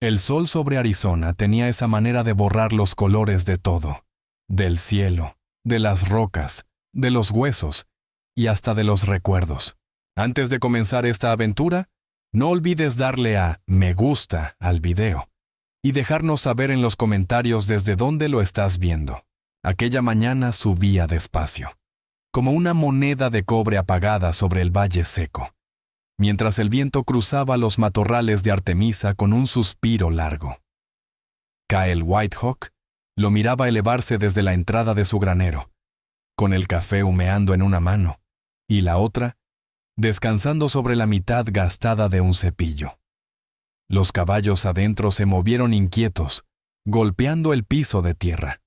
El sol sobre Arizona tenía esa manera de borrar los colores de todo, del cielo, de las rocas, de los huesos y hasta de los recuerdos. Antes de comenzar esta aventura, no olvides darle a me gusta al video y dejarnos saber en los comentarios desde dónde lo estás viendo. Aquella mañana subía despacio, como una moneda de cobre apagada sobre el valle seco, mientras el viento cruzaba los matorrales de Artemisa con un suspiro largo. Kyle Whitehawk lo miraba elevarse desde la entrada de su granero, con el café humeando en una mano y la otra descansando sobre la mitad gastada de un cepillo. Los caballos adentro se movieron inquietos, golpeando el piso de tierra.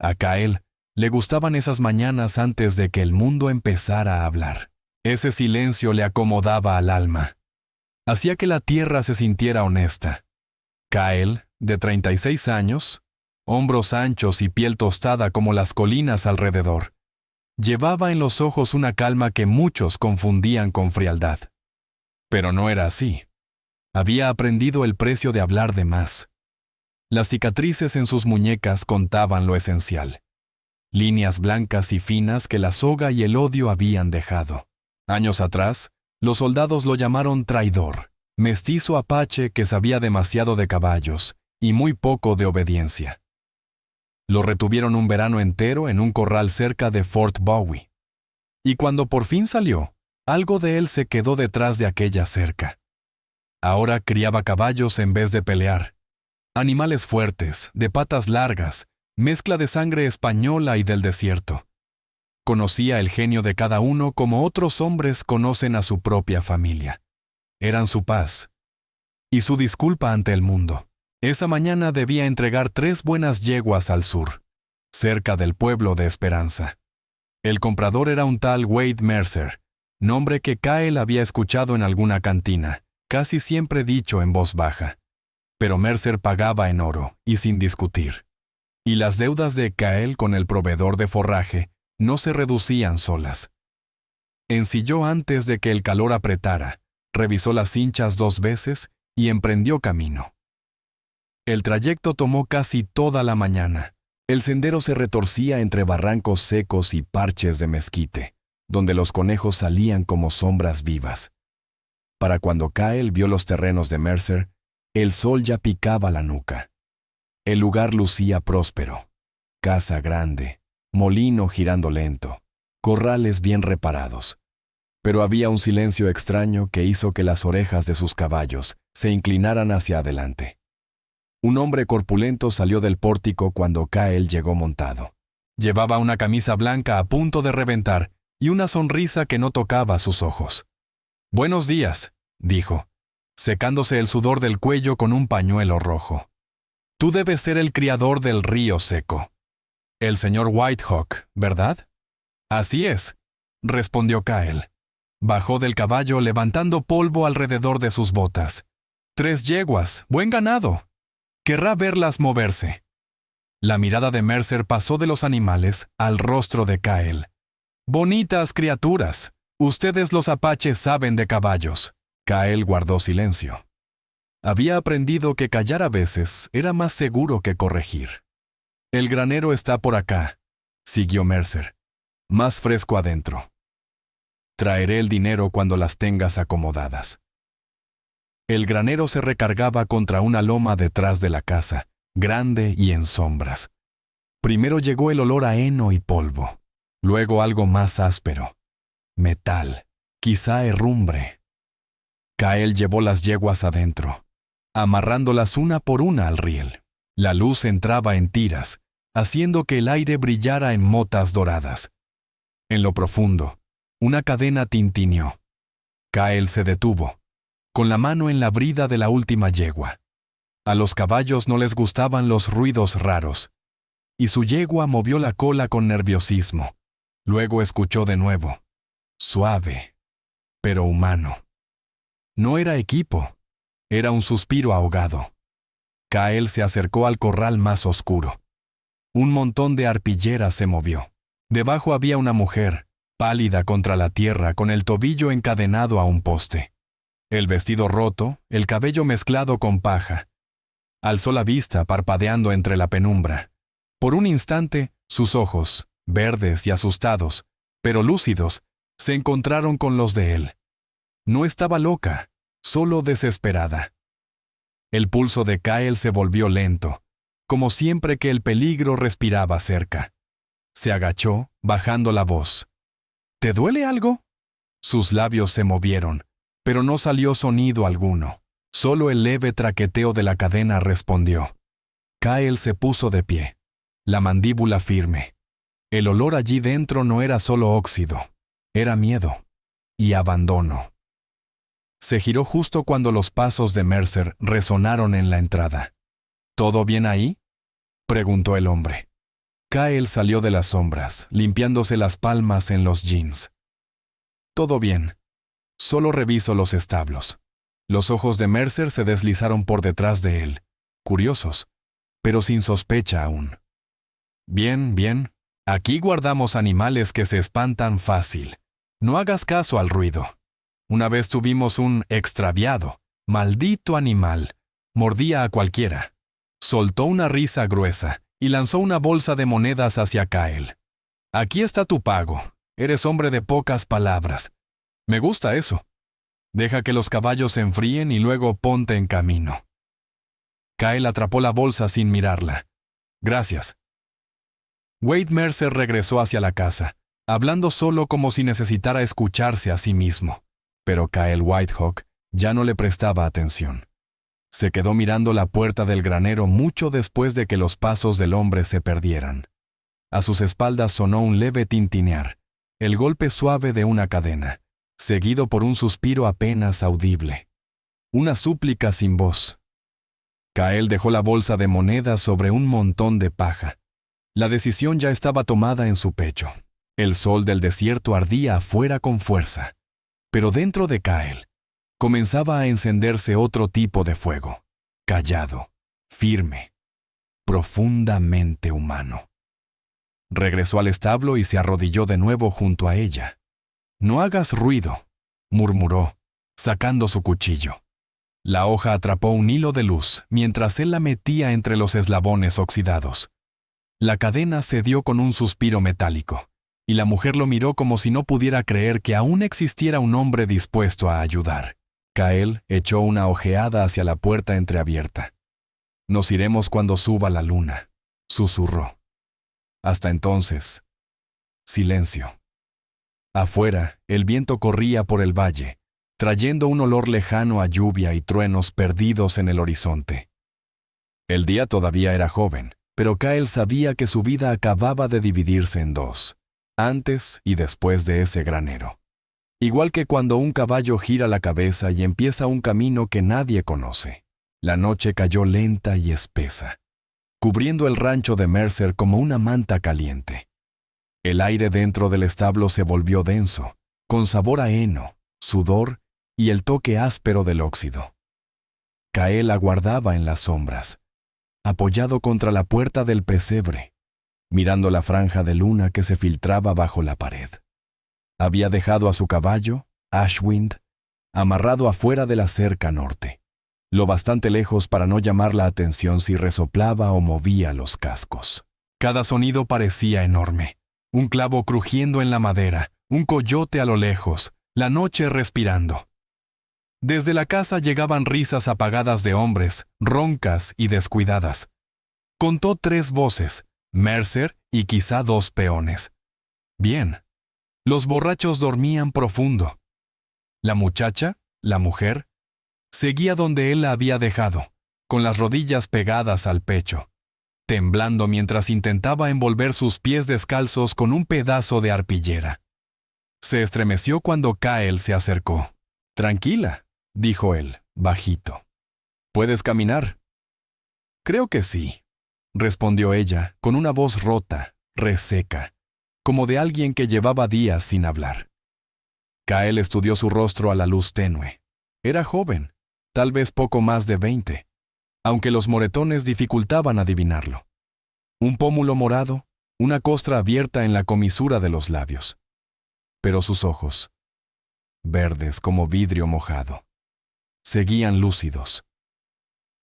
A Kyle le gustaban esas mañanas antes de que el mundo empezara a hablar. Ese silencio le acomodaba al alma. Hacía que la tierra se sintiera honesta. Kyle, de 36 años, hombros anchos y piel tostada como las colinas alrededor, llevaba en los ojos una calma que muchos confundían con frialdad. Pero no era así. Había aprendido el precio de hablar de más. Las cicatrices en sus muñecas contaban lo esencial. Líneas blancas y finas que la soga y el odio habían dejado. Años atrás, los soldados lo llamaron traidor, mestizo apache que sabía demasiado de caballos y muy poco de obediencia. Lo retuvieron un verano entero en un corral cerca de Fort Bowie. Y cuando por fin salió, algo de él se quedó detrás de aquella cerca. Ahora criaba caballos en vez de pelear. Animales fuertes, de patas largas, mezcla de sangre española y del desierto. Conocía el genio de cada uno como otros hombres conocen a su propia familia. Eran su paz y su disculpa ante el mundo. Esa mañana debía entregar 3 buenas yeguas al sur, cerca del pueblo de Esperanza. El comprador era un tal Wade Mercer, nombre que Kyle había escuchado en alguna cantina, casi siempre dicho en voz baja. Pero Mercer pagaba en oro y sin discutir. Y las deudas de Kyle con el proveedor de forraje no se reducían solas. Ensilló antes de que el calor apretara, revisó las cinchas 2 veces y emprendió camino. El trayecto tomó casi toda la mañana. El sendero se retorcía entre barrancos secos y parches de mezquite, donde los conejos salían como sombras vivas. Para cuando Kyle vio los terrenos de Mercer, el sol ya picaba la nuca. El lugar lucía próspero. Casa grande, molino girando lento, corrales bien reparados. Pero había un silencio extraño que hizo que las orejas de sus caballos se inclinaran hacia adelante. Un hombre corpulento salió del pórtico cuando Kyle llegó montado. Llevaba una camisa blanca a punto de reventar y una sonrisa que no tocaba sus ojos. «Buenos días», dijo, secándose el sudor del cuello con un pañuelo rojo. «Tú debes ser el criador del río seco. El señor Whitehawk, ¿verdad?» «Así es», respondió Kyle. Bajó del caballo levantando polvo alrededor de sus botas. «3 yeguas, buen ganado. Querrá verlas moverse». La mirada de Mercer pasó de los animales al rostro de Kyle. «Bonitas criaturas. Ustedes los apaches saben de caballos». Kyle guardó silencio. Había aprendido que callar a veces era más seguro que corregir. «El granero está por acá», siguió Mercer. «Más fresco adentro. Traeré el dinero cuando las tengas acomodadas». El granero se recargaba contra una loma detrás de la casa, grande y en sombras. Primero llegó el olor a heno y polvo, luego algo más áspero. Metal, quizá herrumbre. Kyle llevó las yeguas adentro, amarrándolas una por una al riel. La luz entraba en tiras, haciendo que el aire brillara en motas doradas. En lo profundo, una cadena tintineó. Kyle se detuvo, con la mano en la brida de la última yegua. A los caballos no les gustaban los ruidos raros, y su yegua movió la cola con nerviosismo. Luego escuchó de nuevo, suave, pero humano. No era equipo, era un suspiro ahogado. Kyle se acercó al corral más oscuro. Un montón de arpilleras se movió. Debajo había una mujer, pálida contra la tierra, con el tobillo encadenado a un poste. El vestido roto, el cabello mezclado con paja, Alzó la vista parpadeando entre la penumbra. Por un instante, sus ojos, verdes y asustados, pero lúcidos, se encontraron con los de él. No estaba loca, solo desesperada. El pulso de Kyle se volvió lento, como siempre que el peligro respiraba cerca. Se agachó, bajando la voz. ¿Te duele algo? Sus labios se movieron, pero no salió sonido alguno. Solo el leve traqueteo de la cadena respondió. Kyle se puso de pie, la mandíbula firme. El olor allí dentro no era solo óxido, era miedo y abandono. Se giró justo cuando los pasos de Mercer resonaron en la entrada. ¿Todo bien ahí?, preguntó el hombre. Kyle salió de las sombras, limpiándose las palmas en los jeans. Todo bien. Solo reviso los establos. Los ojos de Mercer se deslizaron por detrás de él, curiosos, pero sin sospecha aún. Bien, bien. Aquí guardamos animales que se espantan fácil. No hagas caso al ruido. Una vez tuvimos un extraviado, maldito animal. Mordía a cualquiera. Soltó una risa gruesa y lanzó una bolsa de monedas hacia Kyle. Aquí está tu pago. Eres hombre de pocas palabras. Me gusta eso. Deja que los caballos se enfríen y luego ponte en camino. Kyle atrapó la bolsa sin mirarla. Gracias. Wade Mercer regresó hacia la casa, hablando solo como si necesitara escucharse a sí mismo. Pero Kyle Whitehawk ya no le prestaba atención. Se quedó mirando la puerta del granero mucho después de que los pasos del hombre se perdieran. A sus espaldas sonó un leve tintinear, el golpe suave de una cadena, seguido por un suspiro apenas audible. Una súplica sin voz. Kyle dejó la bolsa de monedas sobre un montón de paja. La decisión ya estaba tomada en su pecho. El sol del desierto ardía afuera con fuerza. Pero dentro de Kyle comenzaba a encenderse otro tipo de fuego, callado, firme, profundamente humano. Regresó al establo y se arrodilló de nuevo junto a ella. «No hagas ruido», murmuró, sacando su cuchillo. La hoja atrapó un hilo de luz mientras él la metía entre los eslabones oxidados. La cadena cedió con un suspiro metálico, y la mujer lo miró como si no pudiera creer que aún existiera un hombre dispuesto a ayudar. Kyle echó una ojeada hacia la puerta entreabierta. «Nos iremos cuando suba la luna», susurró. Hasta entonces, silencio. Afuera, el viento corría por el valle, trayendo un olor lejano a lluvia y truenos perdidos en el horizonte. El día todavía era joven, pero Kyle sabía que su vida acababa de dividirse en dos, antes y después de ese granero. Igual que cuando un caballo gira la cabeza y empieza un camino que nadie conoce. La noche cayó lenta y espesa, cubriendo el rancho de Mercer como una manta caliente. El aire dentro del establo se volvió denso, con sabor a heno, sudor y el toque áspero del óxido. Kyle aguardaba en las sombras, apoyado contra la puerta del pesebre, mirando la franja de luna que se filtraba bajo la pared. Había dejado a su caballo, Ashwind, amarrado afuera de la cerca norte, lo bastante lejos para no llamar la atención si resoplaba o movía los cascos. Cada sonido parecía enorme. Un clavo crujiendo en la madera, un coyote a lo lejos, la noche respirando. Desde la casa llegaban risas apagadas de hombres, roncas y descuidadas. Contó 3 voces, Mercer y quizá 2 peones. Bien. Los borrachos dormían profundo. La muchacha, la mujer, seguía donde él la había dejado, con las rodillas pegadas al pecho, temblando mientras intentaba envolver sus pies descalzos con un pedazo de arpillera. Se estremeció cuando Kyle se acercó. «Tranquila», dijo él, bajito. «¿Puedes caminar?» «Creo que sí», respondió ella, con una voz rota, reseca, como de alguien que llevaba días sin hablar. Kyle estudió su rostro a la luz tenue. Era joven, tal vez poco más de 20, aunque los moretones dificultaban adivinarlo. Un pómulo morado, una costra abierta en la comisura de los labios. Pero sus ojos, verdes como vidrio mojado, seguían lúcidos.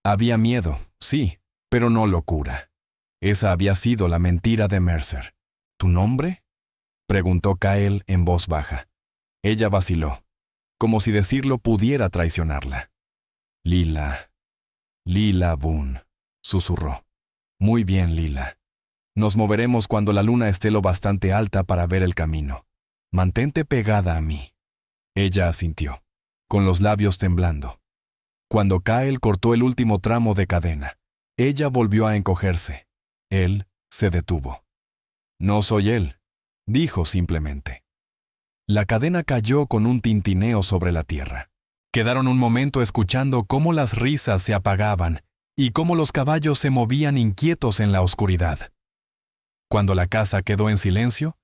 Había miedo, Sí, pero no locura. Esa había sido la mentira de Mercer. ¿Tu nombre?, preguntó Kyle en voz baja. Ella vaciló, como si decirlo pudiera traicionarla. Lila Boone, susurró. Muy bien, Lila. Nos moveremos cuando la luna esté lo bastante alta para ver el camino. Mantente pegada a mí. Ella asintió, con los labios temblando. Cuando Kyle cortó el último tramo de cadena, ella volvió a encogerse. Él se detuvo. No soy él, dijo simplemente. La cadena cayó con un tintineo sobre la tierra. Quedaron un momento escuchando cómo las risas se apagaban y cómo los caballos se movían inquietos en la oscuridad. Cuando la casa quedó en silencio,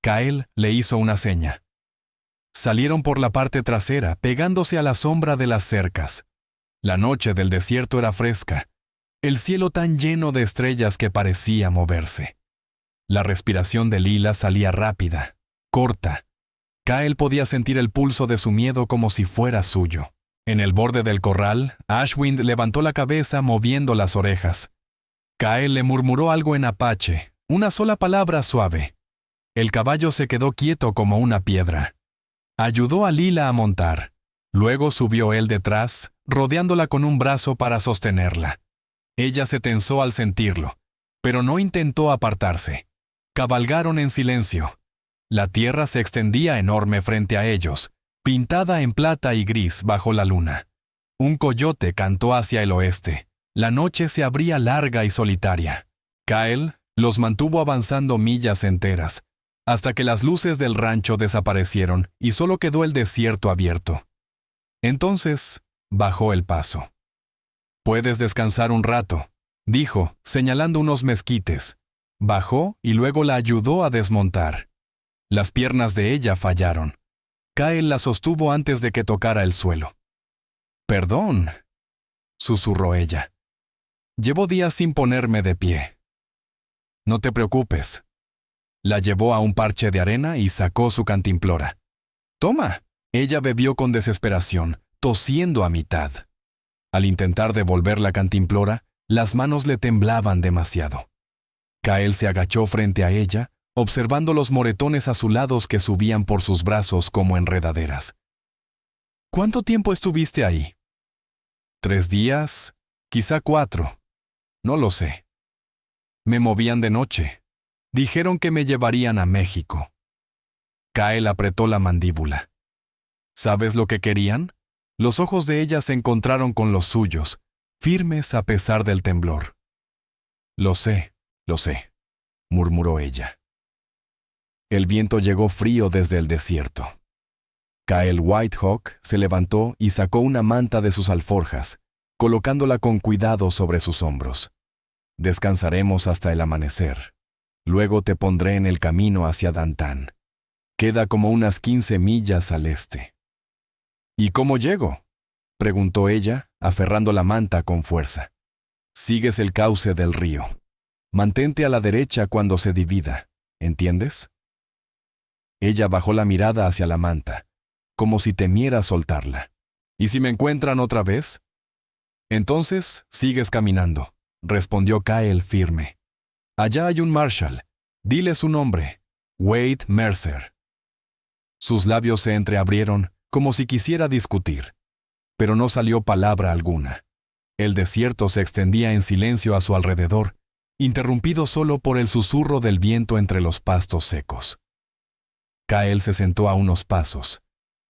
Kyle le hizo una seña. Salieron por la parte trasera, pegándose a la sombra de las cercas. La noche del desierto era fresca, el cielo tan lleno de estrellas que parecía moverse. La respiración de Lila salía rápida, corta. Kyle podía sentir el pulso de su miedo como si fuera suyo. En el borde del corral, Ashwind levantó la cabeza moviendo las orejas. Kyle le murmuró algo en apache, una sola palabra suave. El caballo se quedó quieto como una piedra. Ayudó a Lila a montar. Luego subió él detrás, rodeándola con un brazo para sostenerla. Ella se tensó al sentirlo, pero no intentó apartarse. Cabalgaron en silencio. La tierra se extendía enorme frente a ellos, pintada en plata y gris bajo la luna. Un coyote cantó hacia el oeste. La noche se abría larga y solitaria. Kyle los mantuvo avanzando millas enteras, hasta que las luces del rancho desaparecieron y solo quedó el desierto abierto. Entonces, bajó el paso. «Puedes descansar un rato», dijo, señalando unos mezquites. Bajó y luego la ayudó a desmontar. Las piernas de ella fallaron. Kyle la sostuvo antes de que tocara el suelo. «Perdón», susurró ella. «Llevo días sin ponerme de pie». «No te preocupes». La llevó a un parche de arena y sacó su cantimplora. «Toma». Ella bebió con desesperación, tosiendo a mitad. Al intentar devolver la cantimplora, las manos le temblaban demasiado. Kyle se agachó frente a ella, observando los moretones azulados que subían por sus brazos como enredaderas. «¿Cuánto tiempo estuviste ahí?» «3 días, quizá 4. No lo sé. Me movían de noche. Dijeron que me llevarían a México». Kyle apretó la mandíbula. ¿Sabes lo que querían? Los ojos de ella se encontraron con los suyos, firmes a pesar del temblor. Lo sé, murmuró ella. El viento llegó frío desde el desierto. Kyle Whitehawk se levantó y sacó una manta de sus alforjas, colocándola con cuidado sobre sus hombros. «Descansaremos hasta el amanecer. Luego te pondré en el camino hacia Dantan. Queda como unas 15 millas al este». «¿Y cómo llego?», preguntó ella, aferrando la manta con fuerza. «Sigues el cauce del río. Mantente a la derecha cuando se divida, ¿entiendes?». Ella bajó la mirada hacia la manta, como si temiera soltarla. «¿Y si me encuentran otra vez?». «Entonces, sigues caminando», respondió Kyle firme. «Allá hay un marshal. Dile su nombre, Wade Mercer». Sus labios se entreabrieron como si quisiera discutir, pero no salió palabra alguna. El desierto se extendía en silencio a su alrededor, interrumpido solo por el susurro del viento entre los pastos secos. Kyle se sentó a unos pasos,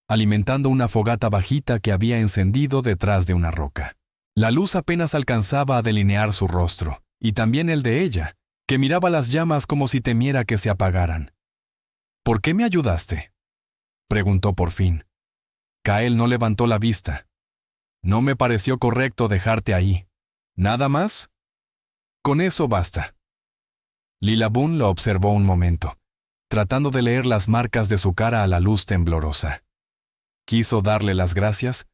alimentando una fogata bajita que había encendido detrás de una roca. La luz apenas alcanzaba a delinear su rostro, y también el de ella, que miraba las llamas como si temiera que se apagaran. «¿Por qué me ayudaste?», preguntó por fin. Kyle no levantó la vista. «No me pareció correcto dejarte ahí. ¿Nada más?». «Con eso basta». Lila Boone lo observó un momento, tratando de leer las marcas de su cara a la luz temblorosa. Quiso darle las gracias,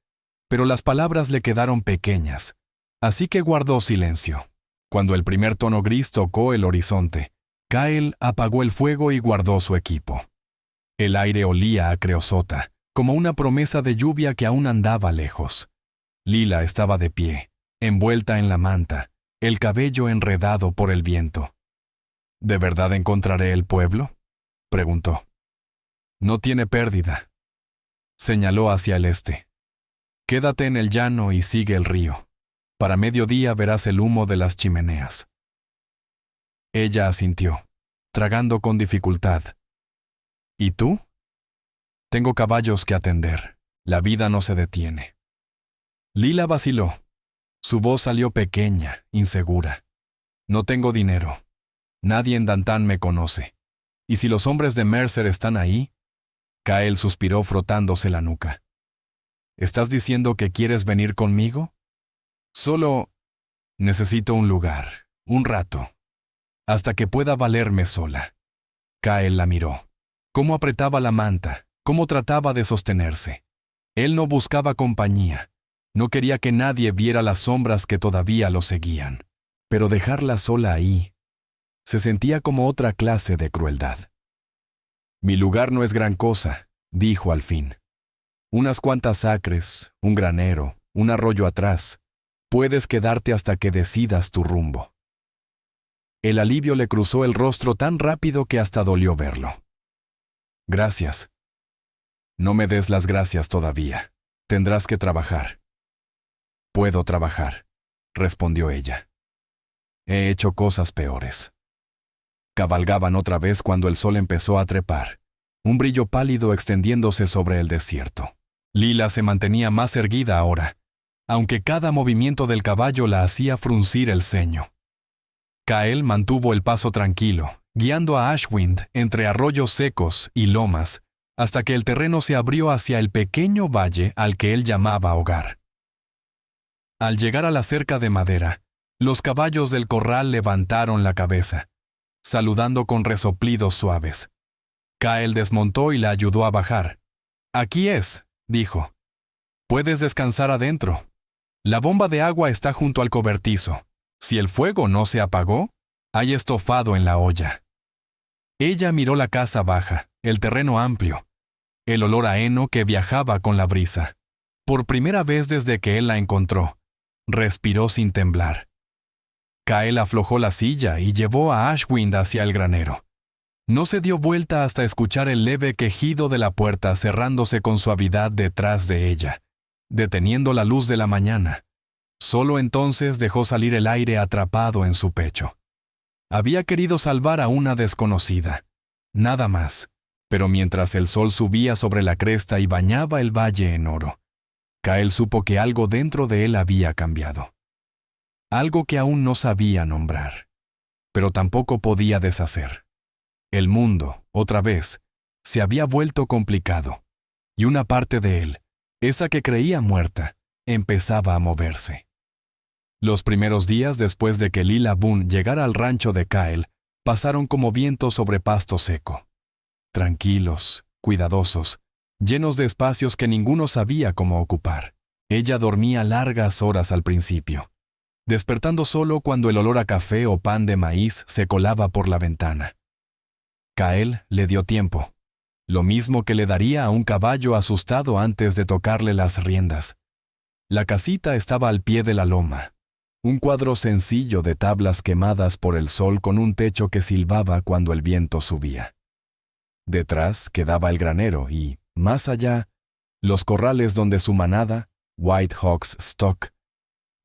pero las palabras le quedaron pequeñas, así que guardó silencio. Cuando el primer tono gris tocó el horizonte, Kyle apagó el fuego y guardó su equipo. El aire olía a creosota, como una promesa de lluvia que aún andaba lejos. Lila estaba de pie, envuelta en la manta, el cabello enredado por el viento. ¿De verdad encontraré el pueblo?, preguntó. No tiene pérdida. Señaló hacia el este. Quédate en el llano y sigue el río. Para mediodía verás el humo de las chimeneas. Ella asintió, tragando con dificultad. ¿Y tú? Tengo caballos que atender. La vida no se detiene. Lila vaciló. Su voz salió pequeña, insegura. No tengo dinero. Nadie en Dantan me conoce. ¿Y si los hombres de Mercer están ahí? Kael suspiró frotándose la nuca. ¿Estás diciendo que quieres venir conmigo? Solo necesito un lugar, un rato, hasta que pueda valerme sola. Kael la miró. Cómo apretaba la manta, cómo trataba de sostenerse. Él no buscaba compañía. No quería que nadie viera las sombras que todavía lo seguían. Pero dejarla sola ahí se sentía como otra clase de crueldad. Mi lugar no es gran cosa, dijo al fin. Unas cuantas acres, un granero, un arroyo atrás. Puedes quedarte hasta que decidas tu rumbo. El alivio le cruzó el rostro tan rápido que hasta dolió verlo. Gracias. No me des las gracias todavía. Tendrás que trabajar. Puedo trabajar, respondió ella. He hecho cosas peores. Cabalgaban otra vez cuando el sol empezó a trepar, un brillo pálido extendiéndose sobre el desierto. Lila se mantenía más erguida ahora, aunque cada movimiento del caballo la hacía fruncir el ceño. Kael mantuvo el paso tranquilo, guiando a Ashwind entre arroyos secos y lomas, hasta que el terreno se abrió hacia el pequeño valle al que él llamaba hogar. Al llegar a la cerca de madera, los caballos del corral levantaron la cabeza, saludando con resoplidos suaves. Kael desmontó y la ayudó a bajar. «Aquí es», dijo. «Puedes descansar adentro. La bomba de agua está junto al cobertizo. Si el fuego no se apagó, hay estofado en la olla». Ella miró la casa baja, el terreno amplio, el olor a heno que viajaba con la brisa. Por primera vez desde que él la encontró, respiró sin temblar. Kael aflojó la silla y llevó a Ashwind hacia el granero. No se dio vuelta hasta escuchar el leve quejido de la puerta cerrándose con suavidad detrás de ella, deteniendo la luz de la mañana. Solo entonces dejó salir el aire atrapado en su pecho. Había querido salvar a una desconocida. Nada más. Pero mientras el sol subía sobre la cresta y bañaba el valle en oro, Kael supo que algo dentro de él había cambiado. Algo que aún no sabía nombrar, pero tampoco podía deshacer. El mundo, otra vez, se había vuelto complicado, y una parte de él, esa que creía muerta, empezaba a moverse. Los primeros días después de que Lila Boone llegara al rancho de Kael, pasaron como viento sobre pasto seco. Tranquilos, cuidadosos, llenos de espacios que ninguno sabía cómo ocupar. Ella dormía largas horas al principio, despertando solo cuando el olor a café o pan de maíz se colaba por la ventana. Kael le dio tiempo, lo mismo que le daría a un caballo asustado antes de tocarle las riendas. La casita estaba al pie de la loma, un cuadro sencillo de tablas quemadas por el sol con un techo que silbaba cuando el viento subía. Detrás quedaba el granero y, más allá, los corrales donde su manada, White Hawk's Stock,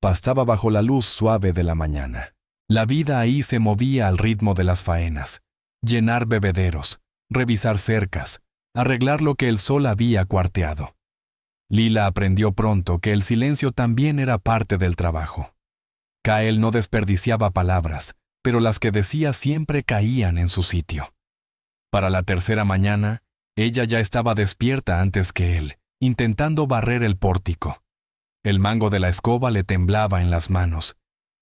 pastaba bajo la luz suave de la mañana. La vida ahí se movía al ritmo de las faenas, llenar bebederos, revisar cercas, arreglar lo que el sol había cuarteado. Lila aprendió pronto que el silencio también era parte del trabajo. Kael no desperdiciaba palabras, pero las que decía siempre caían en su sitio. Para la tercera mañana, ella ya estaba despierta antes que él, intentando barrer el pórtico. El mango de la escoba le temblaba en las manos,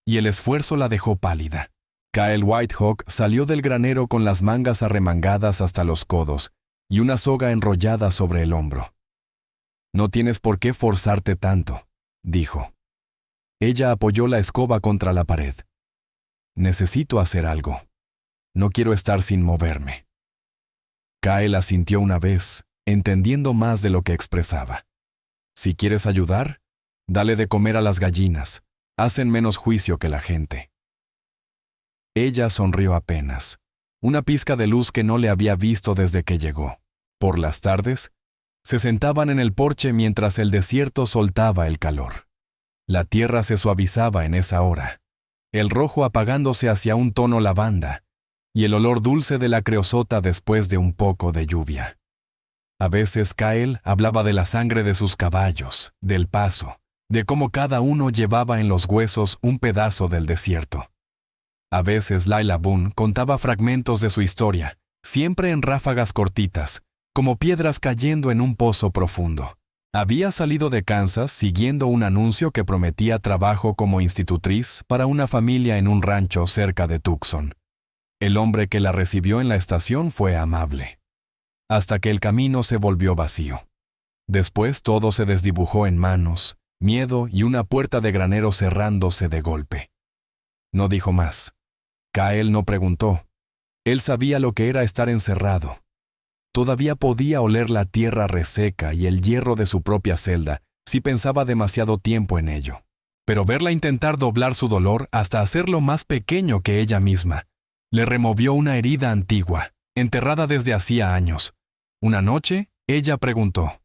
y el esfuerzo la dejó pálida. Kael Whitehawk salió del granero con las mangas arremangadas hasta los codos y una soga enrollada sobre el hombro. «No tienes por qué forzarte tanto», dijo. Ella apoyó la escoba contra la pared. «Necesito hacer algo. No quiero estar sin moverme». Kael asintió una vez, entendiendo más de lo que expresaba. «Si quieres ayudar, dale de comer a las gallinas, hacen menos juicio que la gente. Ella sonrió apenas, una pizca de luz que no le había visto desde que llegó. Por las tardes, se sentaban en el porche mientras el desierto soltaba el calor. La tierra se suavizaba en esa hora, el rojo apagándose hacia un tono lavanda y el olor dulce de la creosota después de un poco de lluvia. A veces Kyle hablaba de la sangre de sus caballos, del paso, de cómo cada uno llevaba en los huesos un pedazo del desierto. A veces Lila Boone contaba fragmentos de su historia, siempre en ráfagas cortitas, como piedras cayendo en un pozo profundo. Había salido de Kansas siguiendo un anuncio que prometía trabajo como institutriz para una familia en un rancho cerca de Tucson. El hombre que la recibió en la estación fue amable, hasta que el camino se volvió vacío. Después todo se desdibujó en manos, miedo y una puerta de granero cerrándose de golpe. No dijo más. Kyle no preguntó. Él sabía lo que era estar encerrado. Todavía podía oler la tierra reseca y el hierro de su propia celda si pensaba demasiado tiempo en ello. Pero verla intentar doblar su dolor hasta hacerlo más pequeño que ella misma, le removió una herida antigua, enterrada desde hacía años. Una noche, ella preguntó,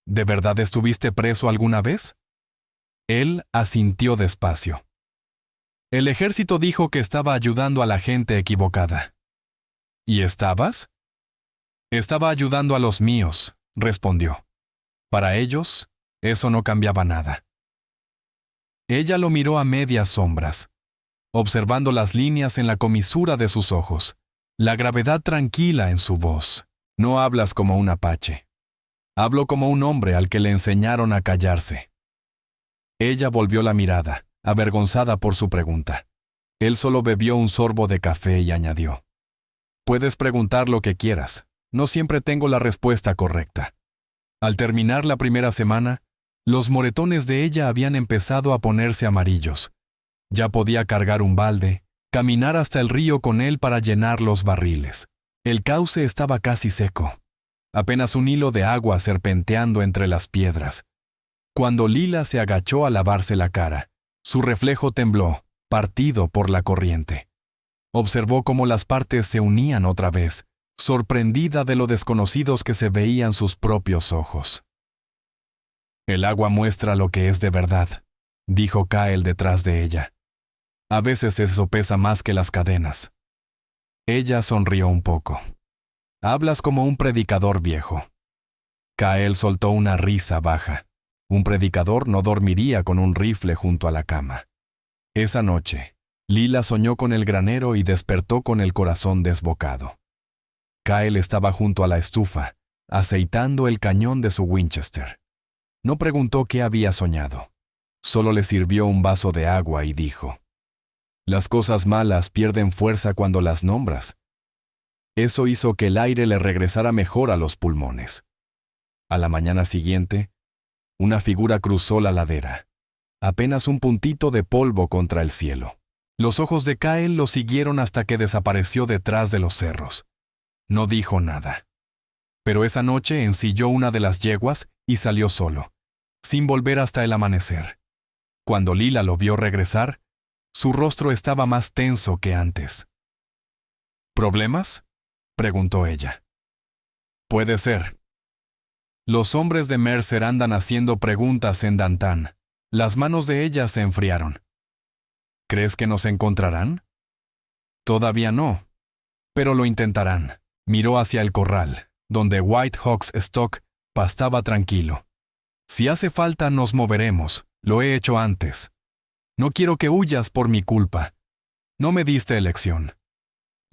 ¿de verdad estuviste preso alguna vez? Él asintió despacio. El ejército dijo que estaba ayudando a la gente equivocada. ¿Y estabas? Estaba ayudando a los míos, respondió. Para ellos, eso no cambiaba nada. Ella lo miró a medias sombras, observando las líneas en la comisura de sus ojos, la gravedad tranquila en su voz. No hablas como un apache. Hablo como un hombre al que le enseñaron a callarse. Ella volvió la mirada, avergonzada por su pregunta. Él solo bebió un sorbo de café y añadió, puedes preguntar lo que quieras. No siempre tengo la respuesta correcta. Al terminar la primera semana, los moretones de ella habían empezado a ponerse amarillos. Ya podía cargar un balde, caminar hasta el río con él para llenar los barriles. El cauce estaba casi seco, apenas un hilo de agua serpenteando entre las piedras. Cuando Lila se agachó a lavarse la cara, su reflejo tembló, partido por la corriente. Observó cómo las partes se unían otra vez, sorprendida de lo desconocidos que se veían sus propios ojos. El agua muestra lo que es de verdad, dijo Kyle detrás de ella. A veces eso pesa más que las cadenas. Ella sonrió un poco. Hablas como un predicador viejo. Kyle soltó una risa baja. Un predicador no dormiría con un rifle junto a la cama. Esa noche, Lila soñó con el granero y despertó con el corazón desbocado. Kyle estaba junto a la estufa, aceitando el cañón de su Winchester. No preguntó qué había soñado. Solo le sirvió un vaso de agua y dijo, las cosas malas pierden fuerza cuando las nombras. Eso hizo que el aire le regresara mejor a los pulmones. A la mañana siguiente, una figura cruzó la ladera, apenas un puntito de polvo contra el cielo. Los ojos de Kyle lo siguieron hasta que desapareció detrás de los cerros. No dijo nada. Pero esa noche ensilló una de las yeguas y salió solo, sin volver hasta el amanecer. Cuando Lila lo vio regresar, su rostro estaba más tenso que antes. ¿Problemas?, preguntó ella. Puede ser. Los hombres de Mercer andan haciendo preguntas en Dantan. Las manos de ella se enfriaron. ¿Crees que nos encontrarán? Todavía no, pero lo intentarán. Miró hacia el corral, donde White Hawk's Stock pastaba tranquilo. Si hace falta nos moveremos, lo he hecho antes. No quiero que huyas por mi culpa. No me diste elección.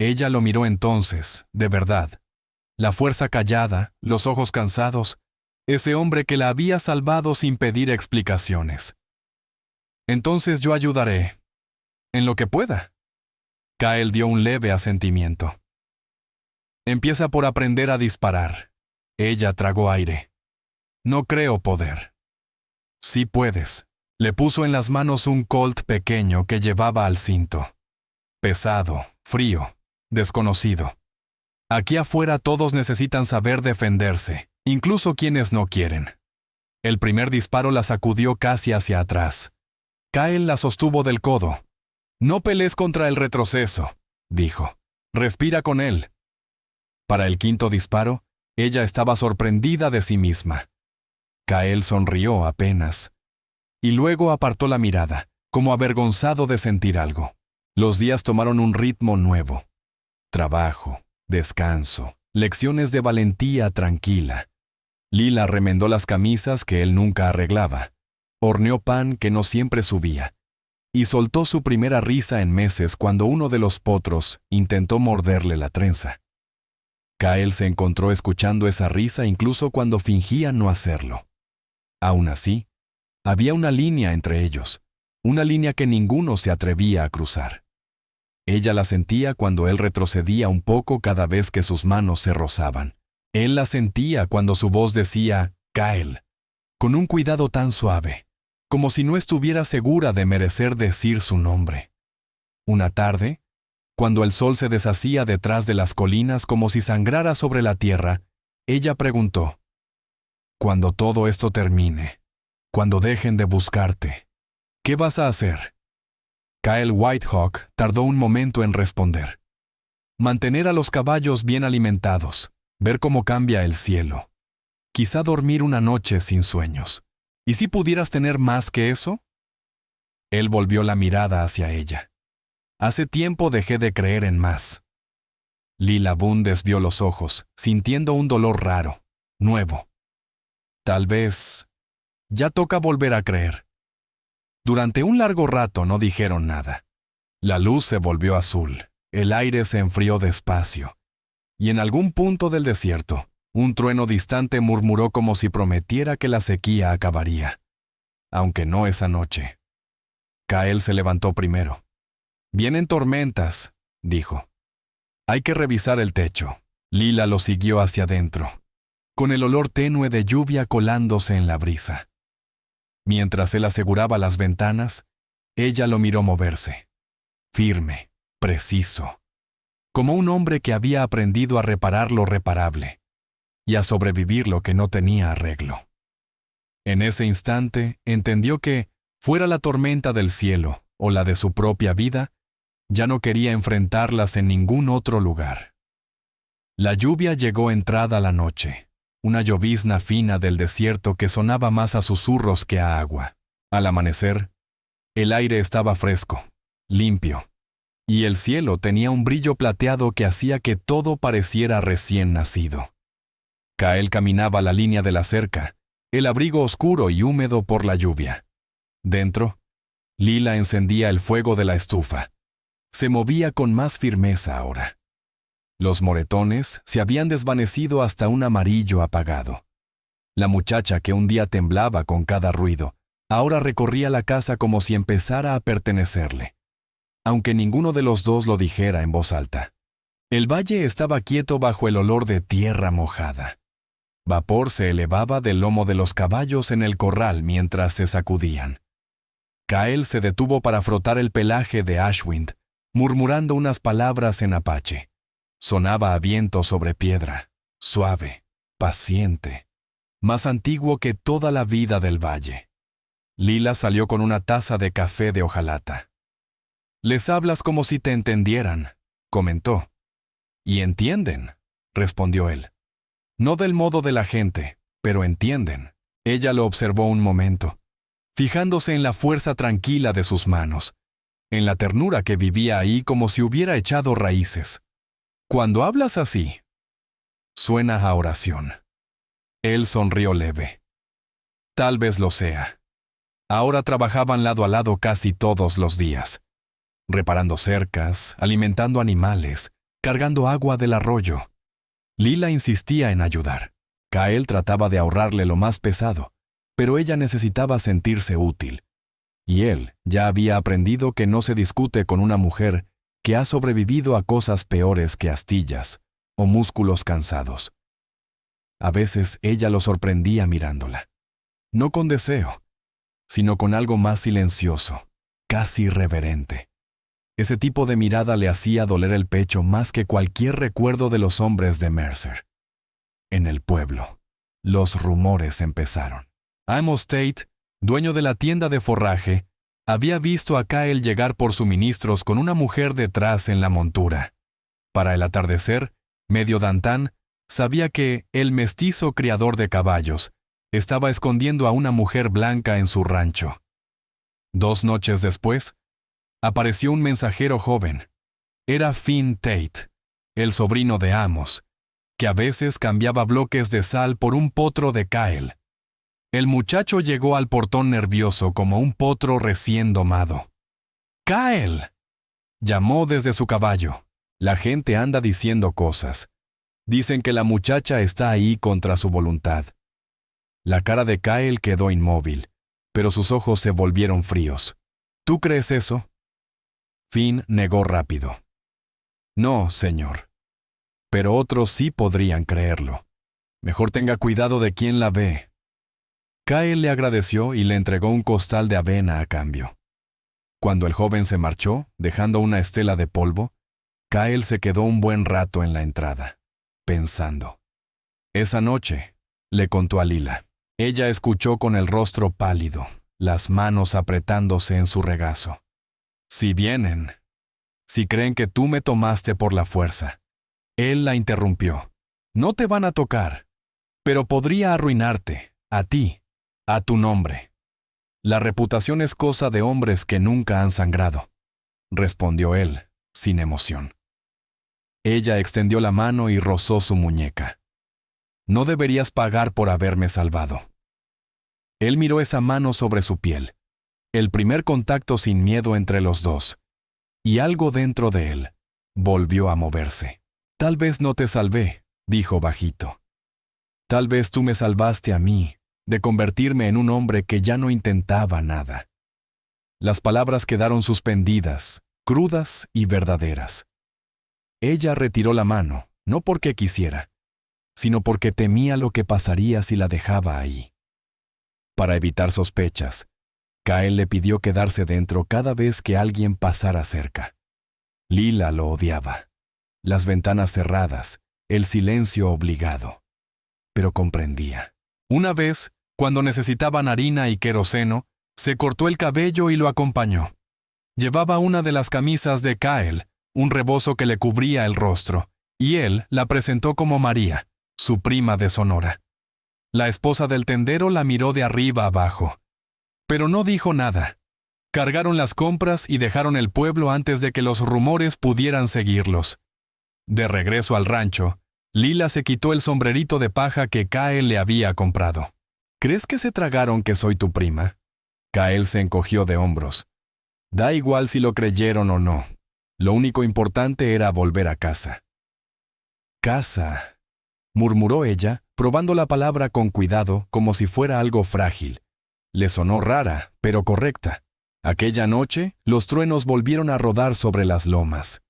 Ella lo miró entonces, de verdad. La fuerza callada, los ojos cansados, ese hombre que la había salvado sin pedir explicaciones. Entonces yo ayudaré, en lo que pueda. Kyle dio un leve asentimiento. Empieza por aprender a disparar. Ella tragó aire. No creo poder. Sí puedes. Le puso en las manos un Colt pequeño que llevaba al cinto. Pesado, frío, desconocido. Aquí afuera todos necesitan saber defenderse, incluso quienes no quieren. El primer disparo la sacudió casi hacia atrás. Kyle la sostuvo del codo. «No pelees contra el retroceso», dijo. «Respira con él». Para el quinto disparo, ella estaba sorprendida de sí misma. Kyle sonrió apenas, y luego apartó la mirada, como avergonzado de sentir algo. Los días tomaron un ritmo nuevo. Trabajo, descanso, lecciones de valentía tranquila. Lila remendó las camisas que él nunca arreglaba, horneó pan que no siempre subía, y soltó su primera risa en meses cuando uno de los potros intentó morderle la trenza. Kyle se encontró escuchando esa risa incluso cuando fingía no hacerlo. Aún así, había una línea entre ellos, una línea que ninguno se atrevía a cruzar. Ella la sentía cuando él retrocedía un poco cada vez que sus manos se rozaban. Él la sentía cuando su voz decía «Kyle», con un cuidado tan suave, como si no estuviera segura de merecer decir su nombre. Una tarde, cuando el sol se deshacía detrás de las colinas como si sangrara sobre la tierra, ella preguntó: «Cuando todo esto termine, cuando dejen de buscarte, ¿qué vas a hacer?». Kyle Whitehawk tardó un momento en responder. «Mantener a los caballos bien alimentados, ver cómo cambia el cielo. Quizá dormir una noche sin sueños. ¿Y si pudieras tener más que eso?». Él volvió la mirada hacia ella. «Hace tiempo dejé de creer en más». Lila Boone desvió los ojos, sintiendo un dolor raro, nuevo. «Tal vez ya toca volver a creer». Durante un largo rato no dijeron nada. La luz se volvió azul, el aire se enfrió despacio, y en algún punto del desierto, un trueno distante murmuró como si prometiera que la sequía acabaría. Aunque no esa noche. Kyle se levantó primero. «Vienen tormentas», dijo. «Hay que revisar el techo». Lila lo siguió hacia adentro, con el olor tenue de lluvia colándose en la brisa. Mientras él aseguraba las ventanas, ella lo miró moverse. Firme, preciso, como un hombre que había aprendido a reparar lo reparable y a sobrevivir lo que no tenía arreglo. En ese instante entendió que, fuera la tormenta del cielo o la de su propia vida, ya no quería enfrentarlas en ningún otro lugar. La lluvia llegó entrada la noche, una llovizna fina del desierto que sonaba más a susurros que a agua. Al amanecer, el aire estaba fresco, limpio, y el cielo tenía un brillo plateado que hacía que todo pareciera recién nacido. Kyle caminaba la línea de la cerca, el abrigo oscuro y húmedo por la lluvia. Dentro, Lila encendía el fuego de la estufa. Se movía con más firmeza ahora. Los moretones se habían desvanecido hasta un amarillo apagado. La muchacha que un día temblaba con cada ruido, ahora recorría la casa como si empezara a pertenecerle, aunque ninguno de los dos lo dijera en voz alta. El valle estaba quieto bajo el olor de tierra mojada. Vapor se elevaba del lomo de los caballos en el corral mientras se sacudían. Kyle se detuvo para frotar el pelaje de Ashwind, murmurando unas palabras en apache. Sonaba a viento sobre piedra, suave, paciente, más antiguo que toda la vida del valle. Lila salió con una taza de café de hojalata. «Les hablas como si te entendieran», comentó. «Y entienden», respondió él. «No del modo de la gente, pero entienden». Ella lo observó un momento, fijándose en la fuerza tranquila de sus manos, en la ternura que vivía ahí como si hubiera echado raíces. «Cuando hablas así, suena a oración». Él sonrió leve. «Tal vez lo sea». Ahora trabajaban lado a lado casi todos los días, reparando cercas, alimentando animales, cargando agua del arroyo. Lila insistía en ayudar. Kyle trataba de ahorrarle lo más pesado, pero ella necesitaba sentirse útil. Y él ya había aprendido que no se discute con una mujer que ha sobrevivido a cosas peores que astillas o músculos cansados. A veces ella lo sorprendía mirándola, no con deseo, sino con algo más silencioso, casi reverente. Ese tipo de mirada le hacía doler el pecho más que cualquier recuerdo de los hombres de Mercer. En el pueblo, los rumores empezaron. Amos Tate, dueño de la tienda de forraje, Había visto a Kael llegar por suministros con una mujer detrás en la montura. Para el atardecer, medio Dantán sabía que el mestizo criador de caballos estaba escondiendo a una mujer blanca en su rancho. 2 noches después, apareció un mensajero joven. Era Finn Tate, el sobrino de Amos, que a veces cambiaba bloques de sal por un potro de Kael. El muchacho llegó al portón nervioso como un potro recién domado. ¡Kael!, llamó desde su caballo. La gente anda diciendo cosas. Dicen que la muchacha está ahí contra su voluntad. La cara de Kael quedó inmóvil, pero sus ojos se volvieron fríos. ¿Tú crees eso? Finn negó rápido. No, señor. Pero otros sí podrían creerlo. Mejor tenga cuidado de quién la ve. Kael le agradeció y le entregó un costal de avena a cambio. Cuando el joven se marchó, dejando una estela de polvo, Kael se quedó un buen rato en la entrada, pensando. Esa noche, le contó a Lila. Ella escuchó con el rostro pálido, las manos apretándose en su regazo. Si vienen, si creen que tú me tomaste por la fuerza. Él la interrumpió. No te van a tocar, pero podría arruinarte, a ti, a tu nombre. La reputación es cosa de hombres que nunca han sangrado, respondió él, sin emoción. Ella extendió la mano y rozó su muñeca. No deberías pagar por haberme salvado. Él miró esa mano sobre su piel, el primer contacto sin miedo entre los dos, y algo dentro de él volvió a moverse. Tal vez no te salvé, dijo bajito. Tal vez tú me salvaste a mí, de convertirme en un hombre que ya no intentaba nada. Las palabras quedaron suspendidas, crudas y verdaderas. Ella retiró la mano, no porque quisiera, sino porque temía lo que pasaría si la dejaba ahí. Para evitar sospechas, Kael le pidió quedarse dentro cada vez que alguien pasara cerca. Lila lo odiaba. Las ventanas cerradas, el silencio obligado. Pero comprendía. Una vez, cuando necesitaban harina y queroseno, se cortó el cabello y lo acompañó. Llevaba una de las camisas de Kael, un rebozo que le cubría el rostro, y él la presentó como María, su prima de Sonora. La esposa del tendero la miró de arriba abajo, pero no dijo nada. Cargaron las compras y dejaron el pueblo antes de que los rumores pudieran seguirlos. De regreso al rancho, Lila se quitó el sombrerito de paja que Kael le había comprado. ¿Crees que se tragaron que soy tu prima? Kael se encogió de hombros. Da igual si lo creyeron o no. Lo único importante era volver a casa. Casa, murmuró ella, probando la palabra con cuidado como si fuera algo frágil. Le sonó rara, pero correcta. Aquella noche, los truenos volvieron a rodar sobre las lomas.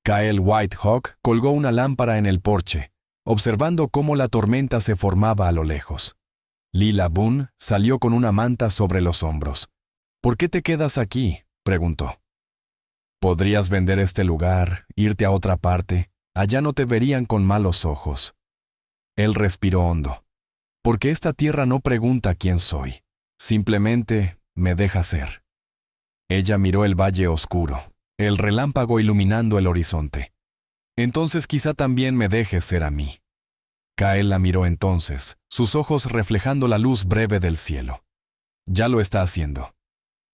Kael Whitehawk colgó una lámpara en el porche, observando cómo la tormenta se formaba a lo lejos. Lila Boone salió con una manta sobre los hombros. ¿Por qué te quedas aquí?, preguntó. Podrías vender este lugar, irte a otra parte. Allá no te verían con malos ojos. Él respiró hondo. Porque esta tierra no pregunta quién soy. Simplemente me deja ser. Ella miró el valle oscuro, el relámpago iluminando el horizonte. Entonces quizá también me dejes ser a mí. Kael la miró entonces, sus ojos reflejando la luz breve del cielo. Ya lo está haciendo.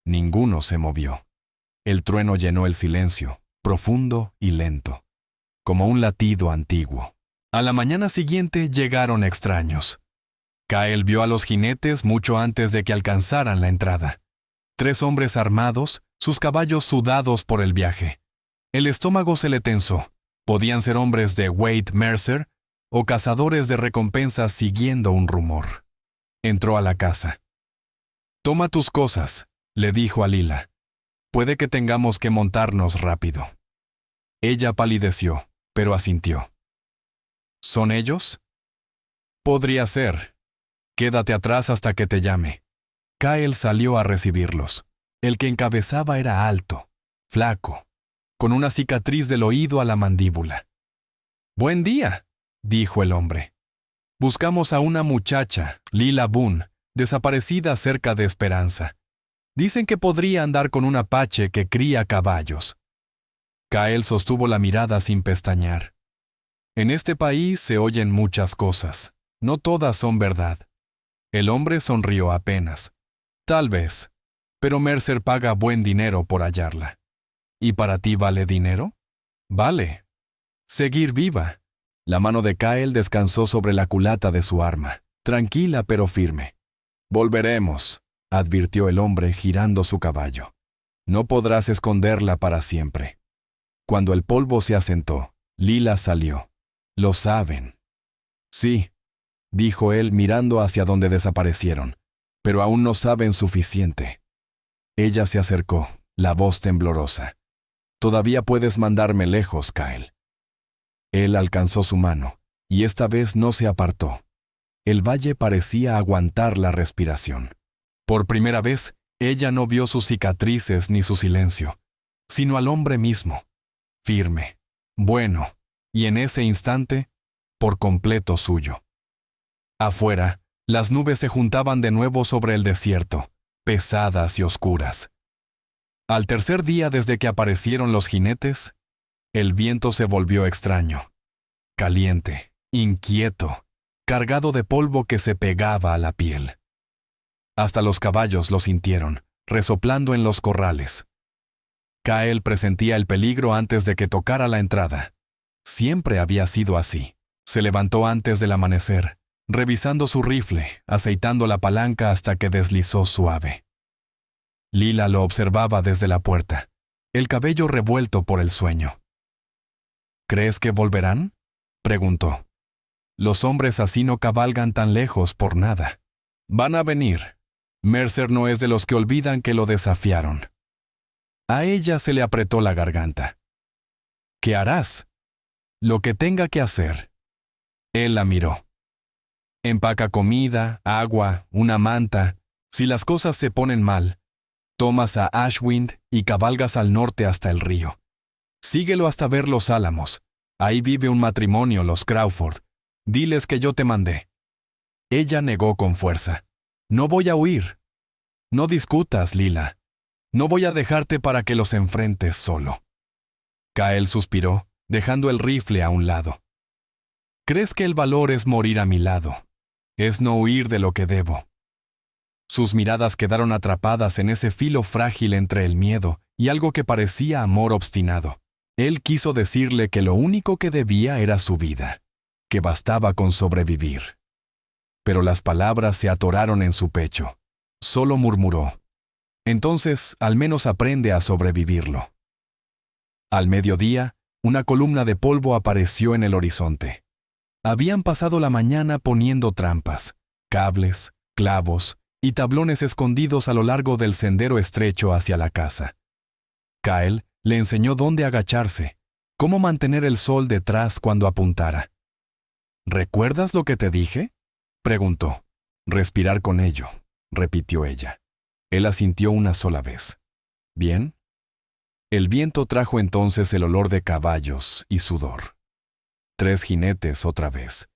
Ninguno se movió. El trueno llenó el silencio, profundo y lento, como un latido antiguo. A la mañana siguiente llegaron extraños. Kael vio a los jinetes mucho antes de que alcanzaran la entrada. 3 hombres armados, sus caballos sudados por el viaje. El estómago se le tensó. Podían ser hombres de Wade Mercer o cazadores de recompensas siguiendo un rumor. Entró a la casa. «Toma tus cosas», le dijo a Lila. «Puede que tengamos que montarnos rápido». Ella palideció, pero asintió. «¿Son ellos?» «Podría ser. Quédate atrás hasta que te llame». Kael salió a recibirlos. El que encabezaba era alto, flaco, con una cicatriz del oído a la mandíbula. «Buen día», dijo el hombre. «Buscamos a una muchacha, Lila Boone, desaparecida cerca de Esperanza. Dicen que podría andar con un apache que cría caballos. Kyle sostuvo la mirada sin pestañear. En este país se oyen muchas cosas. No todas son verdad. El hombre sonrió apenas. Tal vez. Pero Mercer paga buen dinero por hallarla. ¿Y para ti vale dinero? Vale. Seguir viva. La mano de Kyle descansó sobre la culata de su arma, tranquila pero firme. Volveremos, advirtió el hombre girando su caballo. No podrás esconderla para siempre. Cuando el polvo se asentó, Lila salió. Lo saben. Sí, dijo él mirando hacia donde desaparecieron, pero aún no saben suficiente. Ella se acercó, la voz temblorosa. Todavía puedes mandarme lejos, Kyle. Él alcanzó su mano, y esta vez no se apartó. El valle parecía aguantar la respiración. Por primera vez, ella no vio sus cicatrices ni su silencio, sino al hombre mismo, firme, bueno, y en ese instante, por completo suyo. Afuera, las nubes se juntaban de nuevo sobre el desierto, pesadas y oscuras. Al tercer día desde que aparecieron los jinetes, el viento se volvió extraño, caliente, inquieto, cargado de polvo que se pegaba a la piel. Hasta los caballos lo sintieron, resoplando en los corrales. Kyle presentía el peligro antes de que tocara la entrada. Siempre había sido así. Se levantó antes del amanecer, revisando su rifle, aceitando la palanca hasta que deslizó suave. Lila lo observaba desde la puerta, el cabello revuelto por el sueño. ¿Crees que volverán?, preguntó. Los hombres así no cabalgan tan lejos por nada. Van a venir. Mercer no es de los que olvidan que lo desafiaron. A ella se le apretó la garganta. ¿Qué harás? Lo que tenga que hacer. Él la miró. Empaca comida, agua, una manta. Si las cosas se ponen mal, tomas a Ashwind y cabalgas al norte hasta el río. Síguelo hasta ver los álamos. Ahí vive un matrimonio, los Crawford. Diles que yo te mandé. Ella negó con fuerza. No voy a huir. No discutas, Lila. No voy a dejarte para que los enfrentes solo. Kyle suspiró, dejando el rifle a un lado. ¿Crees que el valor es morir a mi lado? Es no huir de lo que debo. Sus miradas quedaron atrapadas en ese filo frágil entre el miedo y algo que parecía amor obstinado. Él quiso decirle que lo único que debía era su vida, que bastaba con sobrevivir. Pero las palabras se atoraron en su pecho. Solo murmuró. Entonces, al menos aprende a sobrevivirlo. Al mediodía, una columna de polvo apareció en el horizonte. Habían pasado la mañana poniendo trampas, cables, clavos y tablones escondidos a lo largo del sendero estrecho hacia la casa. Kyle le enseñó dónde agacharse, cómo mantener el sol detrás cuando apuntara. ¿Recuerdas lo que te dije?, preguntó. Respirar con ello, repitió ella. Él asintió una sola vez. ¿Bien? El viento trajo entonces el olor de caballos y sudor. 3 jinetes otra vez,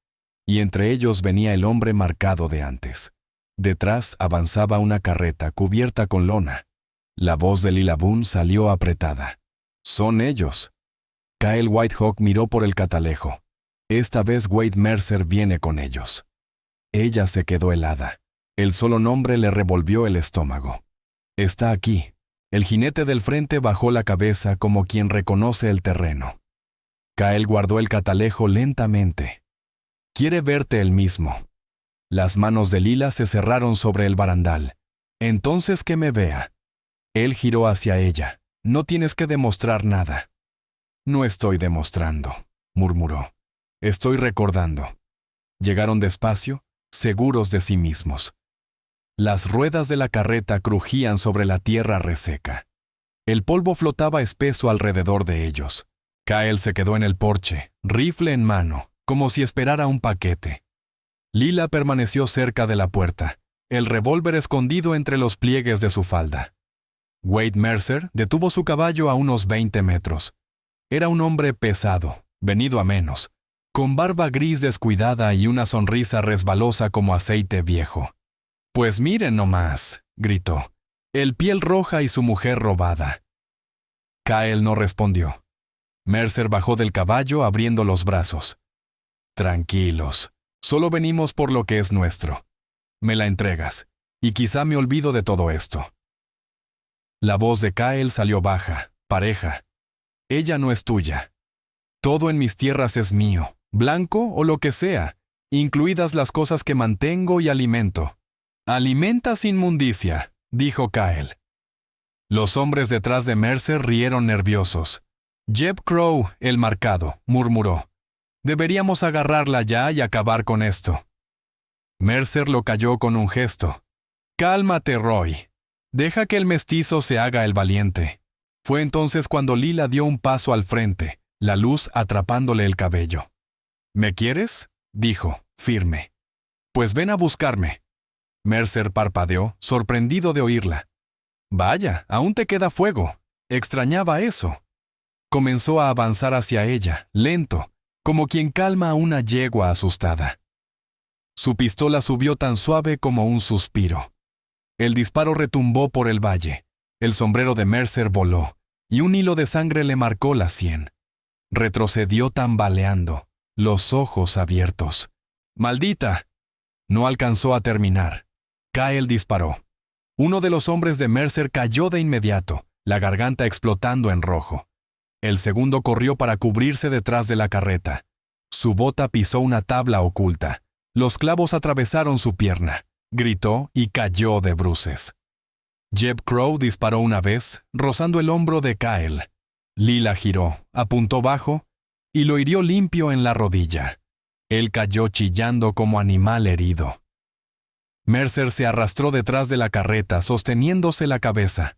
y entre ellos venía el hombre marcado de antes. Detrás avanzaba una carreta cubierta con lona. La voz de Lila Boone salió apretada. «Son ellos». Kyle Whitehawk miró por el catalejo. Esta vez Wade Mercer viene con ellos. Ella se quedó helada. El solo nombre le revolvió el estómago. «Está aquí». El jinete del frente bajó la cabeza como quien reconoce el terreno. Kyle guardó el catalejo lentamente. «Quiere verte él mismo». Las manos de Lila se cerraron sobre el barandal. «Entonces que me vea». Él giró hacia ella. «No tienes que demostrar nada». «No estoy demostrando», murmuró. «Estoy recordando». Llegaron despacio, seguros de sí mismos. Las ruedas de la carreta crujían sobre la tierra reseca. El polvo flotaba espeso alrededor de ellos. Kyle se quedó en el porche, rifle en mano, como si esperara un paquete. Lila permaneció cerca de la puerta, el revólver escondido entre los pliegues de su falda. Wade Mercer detuvo su caballo a unos 20 metros. Era un hombre pesado, venido a menos, con barba gris descuidada y una sonrisa resbalosa como aceite viejo. «Pues miren nomás», gritó. El piel roja y su mujer robada. Kyle no respondió. Mercer bajó del caballo abriendo los brazos. Tranquilos, solo venimos por lo que es nuestro. Me la entregas, y quizá me olvido de todo esto. La voz de Kyle salió baja, pareja. Ella no es tuya. Todo en mis tierras es mío, blanco o lo que sea, incluidas las cosas que mantengo y alimento. Alimentas inmundicia, dijo Kyle. Los hombres detrás de Mercer rieron nerviosos. Jeb Crow, el marcado, murmuró. Deberíamos agarrarla ya y acabar con esto. Mercer lo calló con un gesto. Cálmate, Roy. Deja que el mestizo se haga el valiente. Fue entonces cuando Lila dio un paso al frente, la luz atrapándole el cabello. ¿Me quieres?, dijo, firme. Pues ven a buscarme. Mercer parpadeó, sorprendido de oírla. Vaya, aún te queda fuego. Extrañaba eso. Comenzó a avanzar hacia ella, lento, como quien calma a una yegua asustada. Su pistola subió tan suave como un suspiro. El disparo retumbó por el valle. El sombrero de Mercer voló, y un hilo de sangre le marcó la sien. Retrocedió tambaleando, los ojos abiertos. ¡Maldita! No alcanzó a terminar. Kyle disparó. Uno de los hombres de Mercer cayó de inmediato, la garganta explotando en rojo. El segundo corrió para cubrirse detrás de la carreta. Su bota pisó una tabla oculta. Los clavos atravesaron su pierna. Gritó y cayó de bruces. Jeb Crow disparó una vez, rozando el hombro de Kyle. Lila giró, apuntó bajo y lo hirió limpio en la rodilla. Él cayó chillando como animal herido. Mercer se arrastró detrás de la carreta, sosteniéndose la cabeza.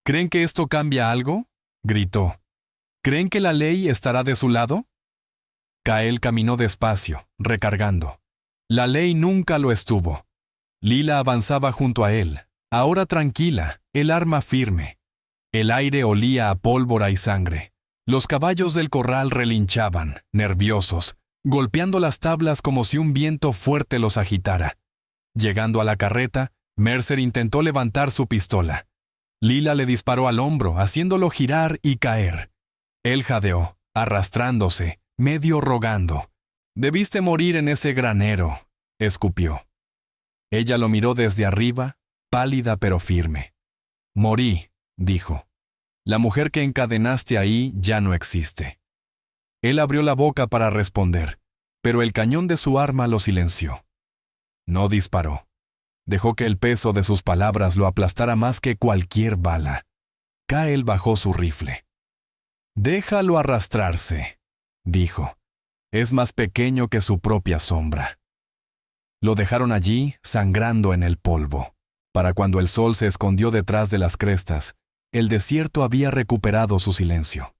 ¿Creen que esto cambia algo?, gritó. ¿Creen que la ley estará de su lado? Kyle caminó despacio, recargando. La ley nunca lo estuvo. Lila avanzaba junto a él, ahora tranquila, el arma firme. El aire olía a pólvora y sangre. Los caballos del corral relinchaban, nerviosos, golpeando las tablas como si un viento fuerte los agitara. Llegando a la carreta, Mercer intentó levantar su pistola. Lila le disparó al hombro, haciéndolo girar y caer. Él jadeó, arrastrándose, medio rogando. «Debiste morir en ese granero», escupió. Ella lo miró desde arriba, pálida pero firme. «Morí», dijo. «La mujer que encadenaste ahí ya no existe». Él abrió la boca para responder, pero el cañón de su arma lo silenció. No disparó. Dejó que el peso de sus palabras lo aplastara más que cualquier bala. Kyle bajó su rifle. «Déjalo arrastrarse», dijo. «Es más pequeño que su propia sombra». Lo dejaron allí, sangrando en el polvo. Para cuando el sol se escondió detrás de las crestas, el desierto había recuperado su silencio.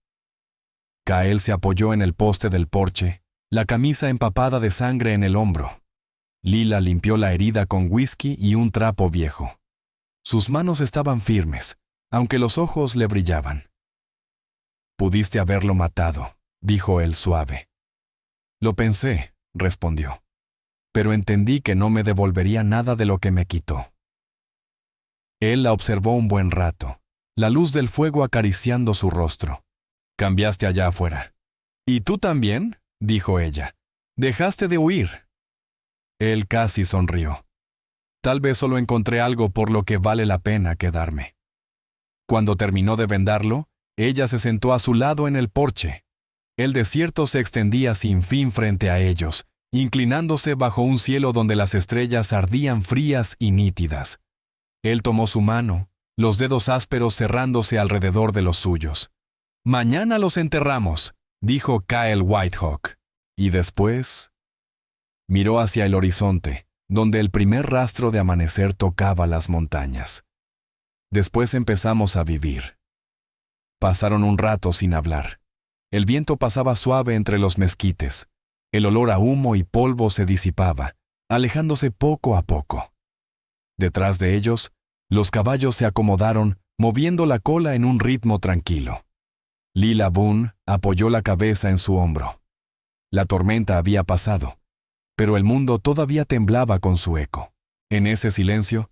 Kyle se apoyó en el poste del porche, la camisa empapada de sangre en el hombro. Lila limpió la herida con whisky y un trapo viejo. Sus manos estaban firmes, aunque los ojos le brillaban. «Pudiste haberlo matado», dijo él suave. «Lo pensé», respondió. «Pero entendí que no me devolvería nada de lo que me quitó». Él la observó un buen rato, la luz del fuego acariciando su rostro. «Cambiaste allá afuera». «¿Y tú también?», dijo ella. «Dejaste de huir». Él casi sonrió. «Tal vez solo encontré algo por lo que vale la pena quedarme». Cuando terminó de vendarlo, ella se sentó a su lado en el porche. El desierto se extendía sin fin frente a ellos, inclinándose bajo un cielo donde las estrellas ardían frías y nítidas. Él tomó su mano, los dedos ásperos cerrándose alrededor de los suyos. «Mañana los enterramos», dijo Kyle Whitehawk. Y después miró hacia el horizonte, donde el primer rastro de amanecer tocaba las montañas. Después empezamos a vivir. Pasaron un rato sin hablar. El viento pasaba suave entre los mezquites. El olor a humo y polvo se disipaba, alejándose poco a poco. Detrás de ellos, los caballos se acomodaron, moviendo la cola en un ritmo tranquilo. Lila Boone apoyó la cabeza en su hombro. La tormenta había pasado, pero el mundo todavía temblaba con su eco. En ese silencio,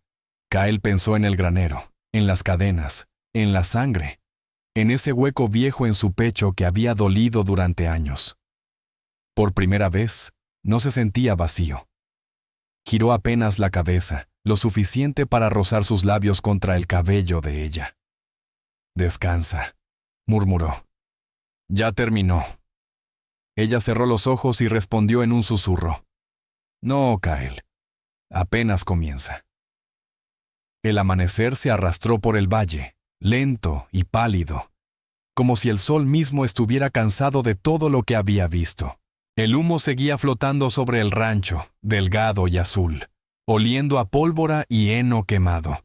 Kyle pensó en el granero, en las cadenas, en la sangre, en ese hueco viejo en su pecho que había dolido durante años. Por primera vez, no se sentía vacío. Giró apenas la cabeza, lo suficiente para rozar sus labios contra el cabello de ella. «Descansa», murmuró. «Ya terminó». Ella cerró los ojos y respondió en un susurro. «No, Kyle. Apenas comienza». El amanecer se arrastró por el valle, lento y pálido, como si el sol mismo estuviera cansado de todo lo que había visto. El humo seguía flotando sobre el rancho, delgado y azul, oliendo a pólvora y heno quemado.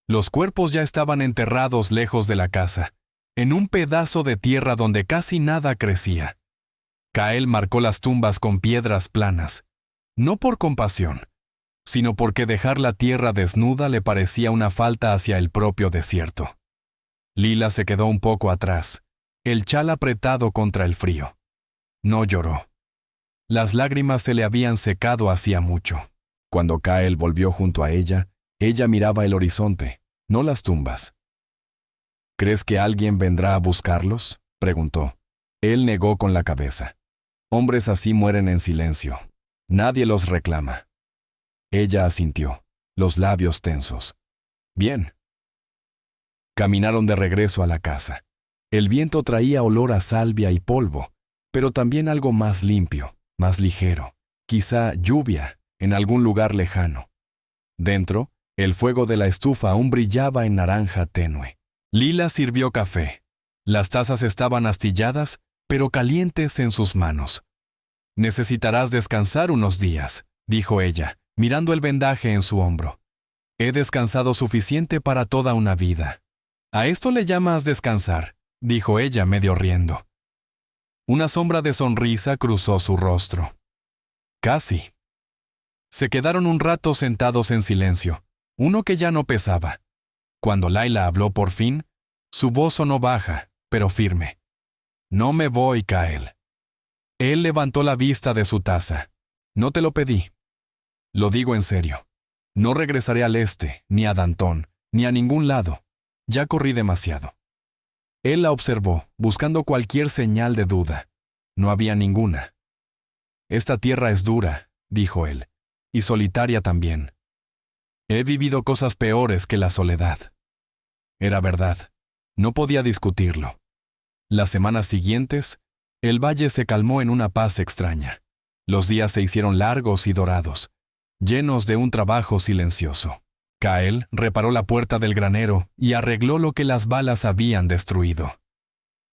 Los cuerpos ya estaban enterrados lejos de la casa, en un pedazo de tierra donde casi nada crecía. Kyle marcó las tumbas con piedras planas, no por compasión, sino porque dejar la tierra desnuda le parecía una falta hacia el propio desierto. Lila se quedó un poco atrás, el chal apretado contra el frío. No lloró. Las lágrimas se le habían secado hacía mucho. Cuando Kyle volvió junto a ella miraba el horizonte, no las tumbas. «¿Crees que alguien vendrá a buscarlos?», preguntó. Él negó con la cabeza. «Hombres así mueren en silencio. Nadie los reclama». Ella asintió, los labios tensos. «Bien». Caminaron de regreso a la casa. El viento traía olor a salvia y polvo, pero también algo más limpio, más ligero, quizá lluvia en algún lugar lejano. Dentro, el fuego de la estufa aún brillaba en naranja tenue. Lila sirvió café. Las tazas estaban astilladas, pero calientes en sus manos. «Necesitarás descansar unos días», dijo ella, mirando el vendaje en su hombro. «He descansado suficiente para toda una vida». «¿A esto le llamas descansar?», dijo ella medio riendo. Una sombra de sonrisa cruzó su rostro. «Casi». Se quedaron un rato sentados en silencio, uno que ya no pesaba. Cuando Laila habló por fin, su voz sonó baja, pero firme. «No me voy, Kyle». Él levantó la vista de su taza. «No te lo pedí. Lo digo en serio. No regresaré al este, ni a Danton, ni a ningún lado. Ya corrí demasiado». Él la observó, buscando cualquier señal de duda. No había ninguna. «Esta tierra es dura», dijo él, «y solitaria también. He vivido cosas peores que la soledad». Era verdad. No podía discutirlo. Las semanas siguientes, el valle se calmó en una paz extraña. Los días se hicieron largos y dorados, llenos de un trabajo silencioso. Kyle reparó la puerta del granero y arregló lo que las balas habían destruido.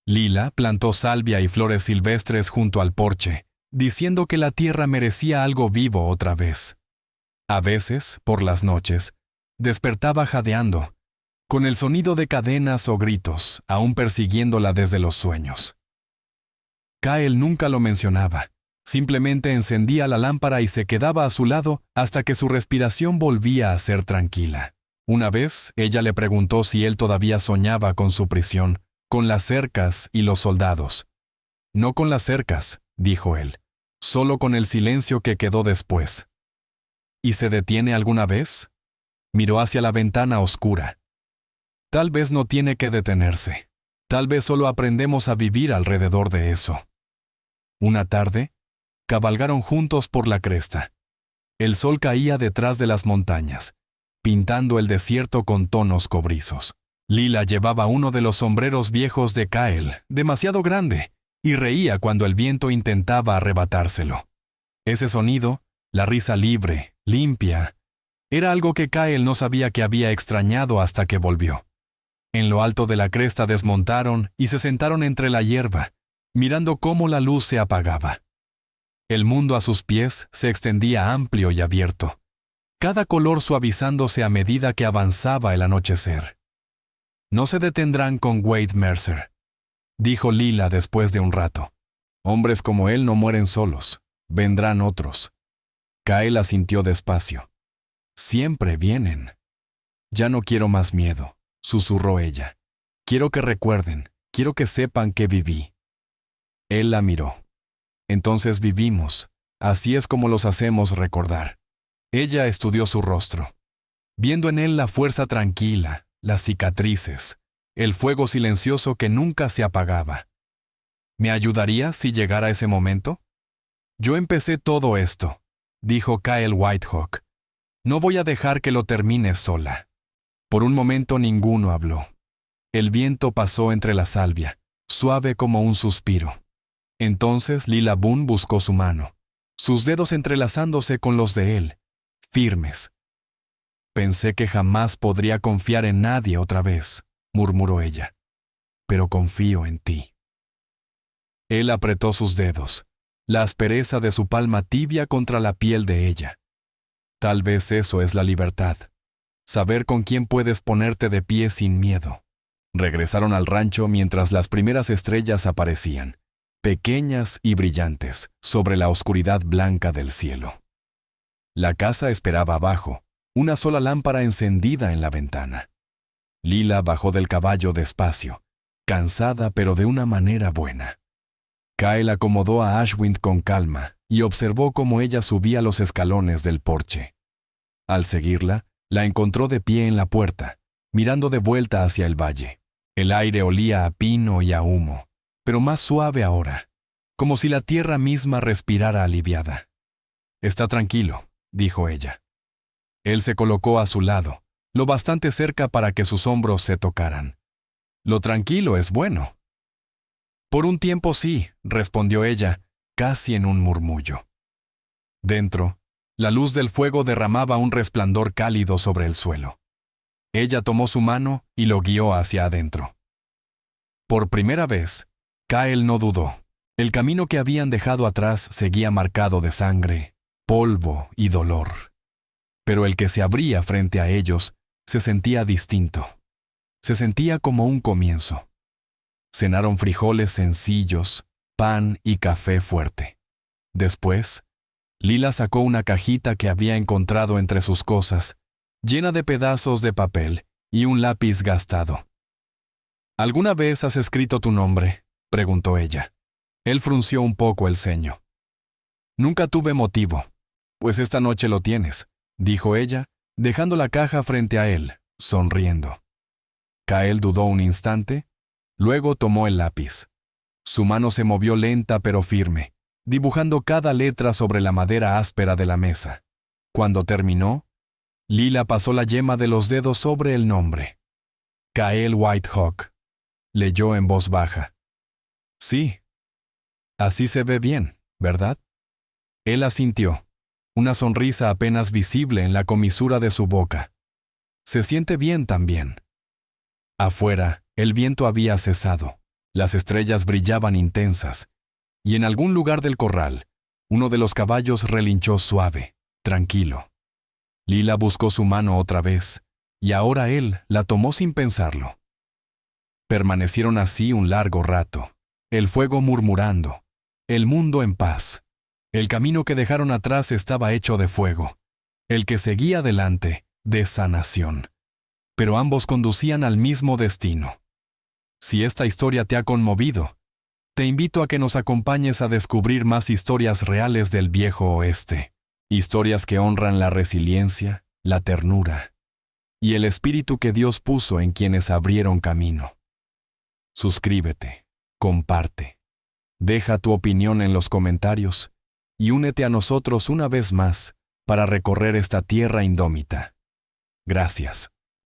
Lila plantó salvia y flores silvestres junto al porche, diciendo que la tierra merecía algo vivo otra vez. A veces, por las noches, despertaba jadeando, con el sonido de cadenas o gritos, aún persiguiéndola desde los sueños. Kyle nunca lo mencionaba. Simplemente encendía la lámpara y se quedaba a su lado hasta que su respiración volvía a ser tranquila. Una vez, ella le preguntó si él todavía soñaba con su prisión, con las cercas y los soldados. «No con las cercas», dijo él, «solo con el silencio que quedó después». «¿Y se detiene alguna vez?». Miró hacia la ventana oscura. «Tal vez no tiene que detenerse. Tal vez solo aprendemos a vivir alrededor de eso». Una tarde, cabalgaron juntos por la cresta. El sol caía detrás de las montañas, pintando el desierto con tonos cobrizos. Lila llevaba uno de los sombreros viejos de Kyle, demasiado grande, y reía cuando el viento intentaba arrebatárselo. Ese sonido, la risa libre, limpia, era algo que Kyle no sabía que había extrañado hasta que volvió. En lo alto de la cresta desmontaron y se sentaron entre la hierba, mirando cómo la luz se apagaba. El mundo a sus pies se extendía amplio y abierto, cada color suavizándose a medida que avanzaba el anochecer. «No se detendrán con Wade Mercer», dijo Lila después de un rato. «Hombres como él no mueren solos, vendrán otros». Kyle asintió despacio. «Siempre vienen». «Ya no quiero más miedo», susurró ella. «Quiero que recuerden, quiero que sepan que viví». Él la miró. «Entonces vivimos. Así es como los hacemos recordar». Ella estudió su rostro, viendo en él la fuerza tranquila, las cicatrices, el fuego silencioso que nunca se apagaba. ¿Me ayudarías si llegara ese momento? Yo empecé todo esto, dijo Kyle Whitehawk. No voy a dejar que lo termines sola. Por un momento ninguno habló. El viento pasó entre la salvia, suave como un suspiro. Entonces Lila Boone buscó su mano, sus dedos entrelazándose con los de él, firmes. Pensé que jamás podría confiar en nadie otra vez, murmuró ella. Pero confío en ti. Él apretó sus dedos, la aspereza de su palma tibia contra la piel de ella. Tal vez eso es la libertad, saber con quién puedes ponerte de pie sin miedo. Regresaron al rancho mientras las primeras estrellas aparecían, pequeñas y brillantes, sobre la oscuridad blanca del cielo. La casa esperaba abajo, una sola lámpara encendida en la ventana. Lila bajó del caballo despacio, cansada pero de una manera buena. Kyle acomodó a Ashwind con calma y observó cómo ella subía los escalones del porche. Al seguirla, la encontró de pie en la puerta, mirando de vuelta hacia el valle. El aire olía a pino y a humo, pero más suave ahora, como si la tierra misma respirara aliviada. «Está tranquilo», dijo ella. Él se colocó a su lado, lo bastante cerca para que sus hombros se tocaran. «Lo tranquilo es bueno». «Por un tiempo sí», respondió ella, casi en un murmullo. Dentro, la luz del fuego derramaba un resplandor cálido sobre el suelo. Ella tomó su mano y lo guió hacia adentro. Por primera vez, Kyle no dudó. El camino que habían dejado atrás seguía marcado de sangre, polvo y dolor. Pero el que se abría frente a ellos se sentía distinto. Se sentía como un comienzo. Cenaron frijoles sencillos, pan y café fuerte. Después, Lila sacó una cajita que había encontrado entre sus cosas, llena de pedazos de papel y un lápiz gastado. «¿Alguna vez has escrito tu nombre?», preguntó ella. Él frunció un poco el ceño. «Nunca tuve motivo». «Pues esta noche lo tienes», dijo ella, dejando la caja frente a él, sonriendo. Kyle dudó un instante, luego tomó el lápiz. Su mano se movió lenta pero firme, dibujando cada letra sobre la madera áspera de la mesa. Cuando terminó, Lila pasó la yema de los dedos sobre el nombre. «Kyle Whitehawk», leyó en voz baja. «Sí. Así se ve bien, ¿verdad?». Él asintió, una sonrisa apenas visible en la comisura de su boca. «Se siente bien también». Afuera, el viento había cesado. Las estrellas brillaban intensas, y en algún lugar del corral, uno de los caballos relinchó suave, tranquilo. Lila buscó su mano otra vez, y ahora él la tomó sin pensarlo. Permanecieron así un largo rato, el fuego murmurando, el mundo en paz. El camino que dejaron atrás estaba hecho de fuego, el que seguía adelante, de sanación. Pero ambos conducían al mismo destino. Si esta historia te ha conmovido, te invito a que nos acompañes a descubrir más historias reales del viejo oeste, historias que honran la resiliencia, la ternura y el espíritu que Dios puso en quienes abrieron camino. Suscríbete, comparte, deja tu opinión en los comentarios y únete a nosotros una vez más para recorrer esta tierra indómita. Gracias.